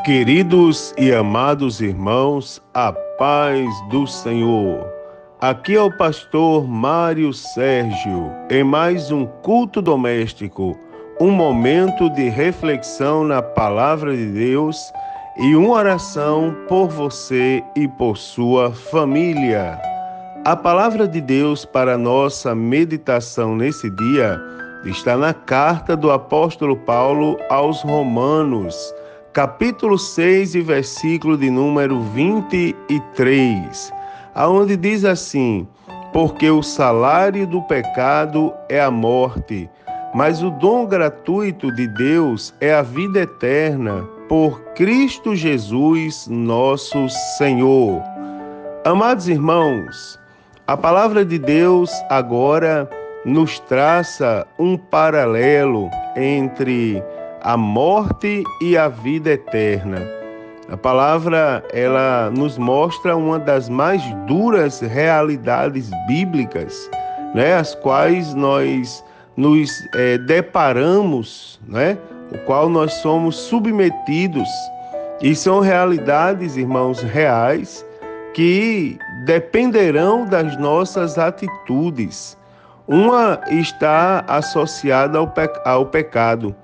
Queridos e amados irmãos, a paz do Senhor. Aqui é o pastor Mário Sérgio, em mais um culto doméstico, um momento de reflexão na palavra de Deus e uma oração por você e por sua família. A palavra de Deus para nossa meditação nesse dia está na carta do apóstolo Paulo aos Romanos, capítulo 6 e versículo de número 23, aonde diz assim: porque o salário do pecado é a morte, mas o dom gratuito de Deus é a vida eterna por Cristo Jesus, nosso Senhor. Amados irmãos, a palavra de Deus agora nos traça um paralelo entre a morte e a vida eterna. A palavra, ela nos mostra uma das mais duras realidades bíblicas, as quais nós nos deparamos, o qual nós somos submetidos. E são realidades, irmãos, reais, que dependerão das nossas atitudes. Uma está associada ao pecado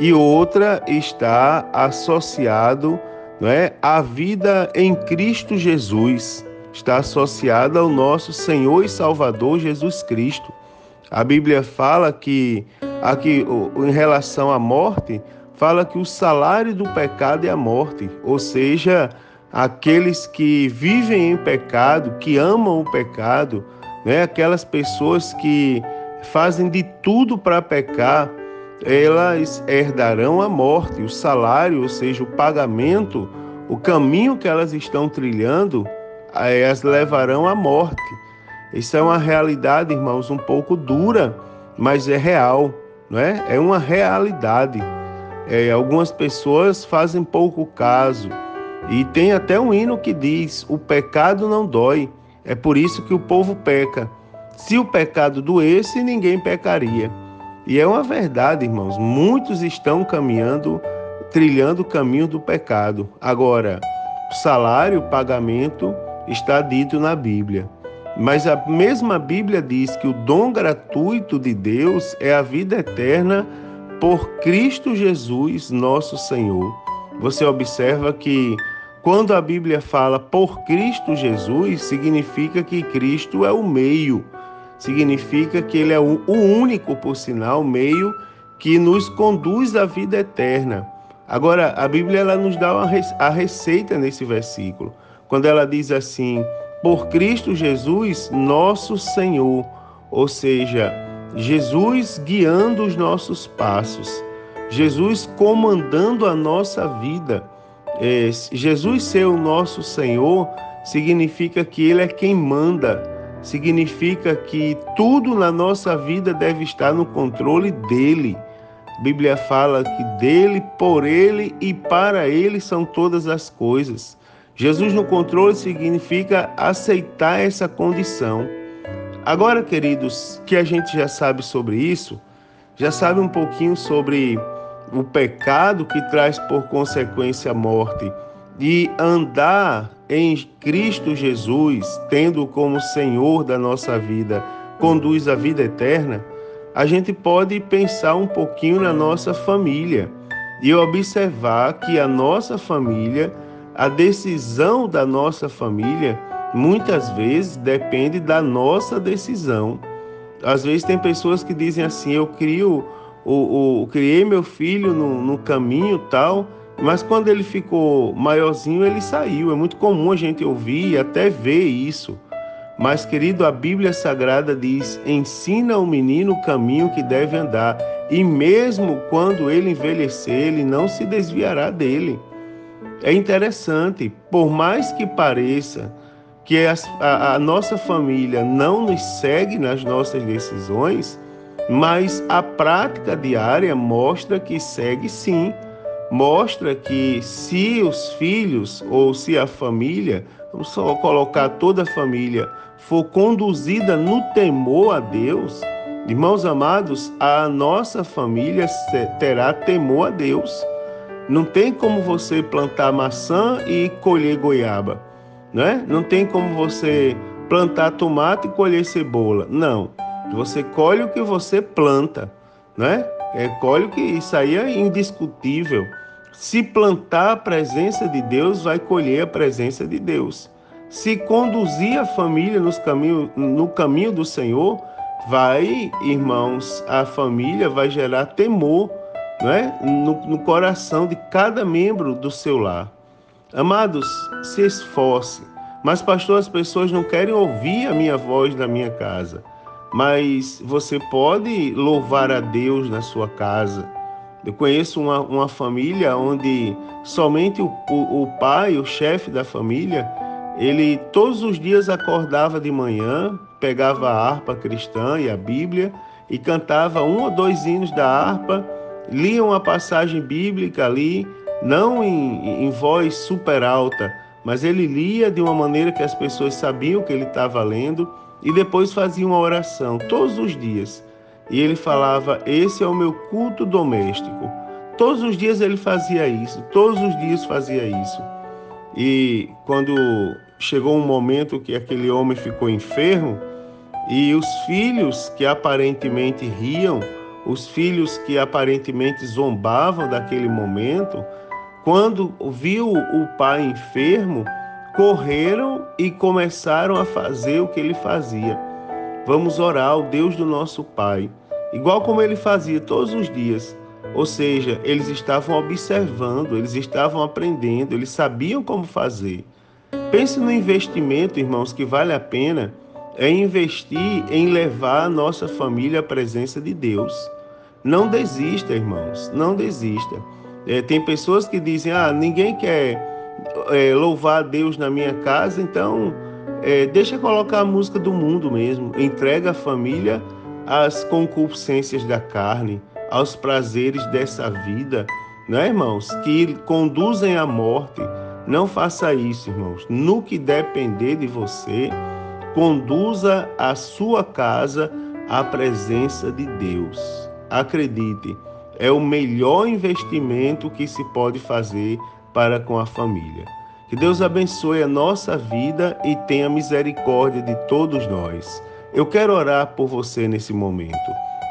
e outra está associado, à vida em Cristo Jesus. Está associada ao nosso Senhor e Salvador Jesus Cristo. A Bíblia fala que, aqui em relação à morte, fala que o salário do pecado é a morte, ou seja, aqueles que vivem em pecado, que amam o pecado, aquelas pessoas que fazem de tudo para pecar, elas herdarão a morte. O salário, ou seja, o pagamento, o caminho que elas estão trilhando, as levarão à morte. Isso é uma realidade, irmãos, um pouco dura, mas é real, É uma realidade. Algumas pessoas fazem pouco caso. E tem até um hino que diz: o pecado não dói, é por isso que o povo peca. Se o pecado doesse, ninguém pecaria. E é uma verdade, irmãos, muitos estão trilhando o caminho do pecado. Agora, o salário, o pagamento, está dito na Bíblia. Mas a mesma Bíblia diz que o dom gratuito de Deus é a vida eterna por Cristo Jesus, nosso Senhor. Você observa que quando a Bíblia fala por Cristo Jesus, significa que Cristo é o meio, significa que Ele é o único, por sinal, meio que nos conduz à vida eterna. Agora, a Bíblia ela nos dá a receita nesse versículo, quando ela diz assim: por Cristo Jesus, nosso Senhor, ou seja, Jesus guiando os nossos passos, Jesus comandando a nossa vida. Jesus ser o nosso Senhor significa que Ele é quem manda, significa que tudo na nossa vida deve estar no controle dEle. A Bíblia fala que dEle, por Ele e para Ele são todas as coisas. Jesus no controle significa aceitar essa condição. Agora, queridos, que a gente já sabe sobre isso, já sabe um pouquinho sobre o pecado que traz por consequência a morte, e andar em Cristo Jesus, tendo como Senhor da nossa vida, conduz à vida eterna, a gente pode pensar um pouquinho na nossa família e observar que a nossa família, a decisão da nossa família, muitas vezes depende da nossa decisão. Às vezes tem pessoas que dizem assim: eu criei meu filho no caminho tal, mas quando ele ficou maiorzinho, ele saiu. É muito comum a gente ouvir e até ver isso. Mas, querido, a Bíblia Sagrada diz: ensina ao menino o caminho que deve andar, e mesmo quando ele envelhecer, ele não se desviará dele. É interessante, por mais que pareça que a nossa família não nos segue nas nossas decisões, mas a prática diária mostra que segue sim. Mostra que se os filhos ou se a família, vamos só colocar toda a família, for conduzida no temor a Deus, irmãos amados, a nossa família terá temor a Deus. Não tem como você plantar maçã e colher goiaba, né? Não tem como você plantar tomate e colher cebola. Não. Você colhe o que você planta, né? Colhe o que isso aí é indiscutível. Se plantar a presença de Deus, vai colher a presença de Deus. Se conduzir a família no caminho do Senhor, vai, irmãos, a família vai gerar temor, né? No coração de cada membro do seu lar. Amados, se esforce. Mas, pastor, as pessoas não querem ouvir a minha voz na minha casa. Mas você pode louvar a Deus na sua casa. Eu conheço uma família onde somente o pai, o chefe da família, ele todos os dias acordava de manhã, pegava a harpa cristã e a Bíblia e cantava um ou dois hinos da harpa, lia uma passagem bíblica ali, não em voz super alta, mas ele lia de uma maneira que as pessoas sabiam que ele estava lendo e depois fazia uma oração todos os dias. E ele falava: esse é o meu culto doméstico. Todos os dias ele fazia isso, todos os dias fazia isso. E quando chegou um momento que aquele homem ficou enfermo, e os filhos que aparentemente riam, os filhos que aparentemente zombavam daquele momento, quando viu o pai enfermo, correram e começaram a fazer o que ele fazia. Vamos orar ao Deus do nosso Pai, igual como ele fazia todos os dias. Ou seja, eles estavam observando, eles estavam aprendendo, eles sabiam como fazer. Pense no investimento, irmãos, que vale a pena é investir em levar a nossa família à presença de Deus. Não desista, irmãos, não desista. Tem pessoas que dizem: ninguém quer louvar a Deus na minha casa, então deixa colocar a música do mundo mesmo. Entrega a família às concupiscências da carne, aos prazeres dessa vida, né, irmãos? Que conduzem à morte. Não faça isso, irmãos. No que depender de você, conduza a sua casa à presença de Deus. Acredite, é o melhor investimento que se pode fazer para com a família. Que Deus abençoe a nossa vida e tenha misericórdia de todos nós. Eu quero orar por você nesse momento.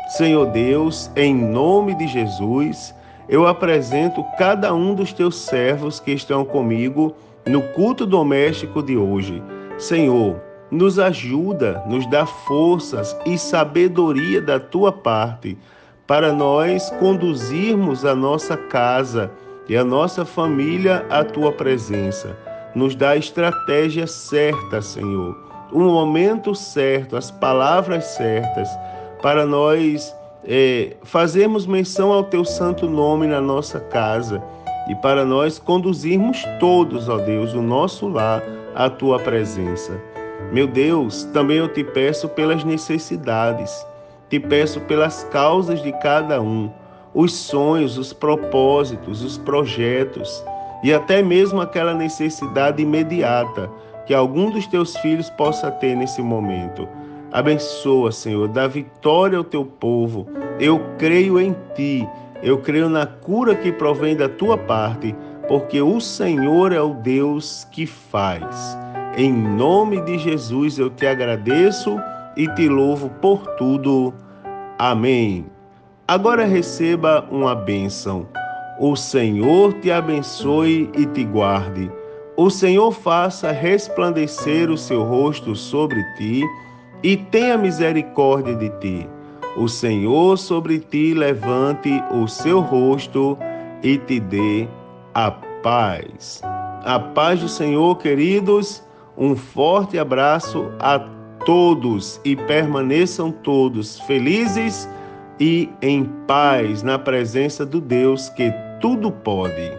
Senhor Deus, em nome de Jesus, eu apresento cada um dos teus servos que estão comigo no culto doméstico de hoje. Senhor, nos ajuda, nos dá forças e sabedoria da tua parte para nós conduzirmos a nossa casa e a nossa família à tua presença. Nos dá a estratégia certa, Senhor, o momento certo, as palavras certas, para nós fazermos menção ao teu santo nome na nossa casa e para nós conduzirmos todos, ó Deus, o nosso lar à tua presença. Meu Deus, também eu te peço pelas necessidades, te peço pelas causas de cada um, os sonhos, os propósitos, os projetos e até mesmo aquela necessidade imediata que algum dos teus filhos possa ter nesse momento. Abençoa, Senhor, dá vitória ao teu povo. Eu creio em ti, eu creio na cura que provém da tua parte, porque o Senhor é o Deus que faz. Em nome de Jesus eu te agradeço e te louvo por tudo. Amém. Agora receba uma bênção. O Senhor te abençoe e te guarde. O Senhor faça resplandecer o seu rosto sobre ti e tenha misericórdia de ti. O Senhor sobre ti levante o seu rosto e te dê a paz. A paz do Senhor, queridos. Um forte abraço a todos e permaneçam todos felizes e em paz na presença do Deus que tudo pode.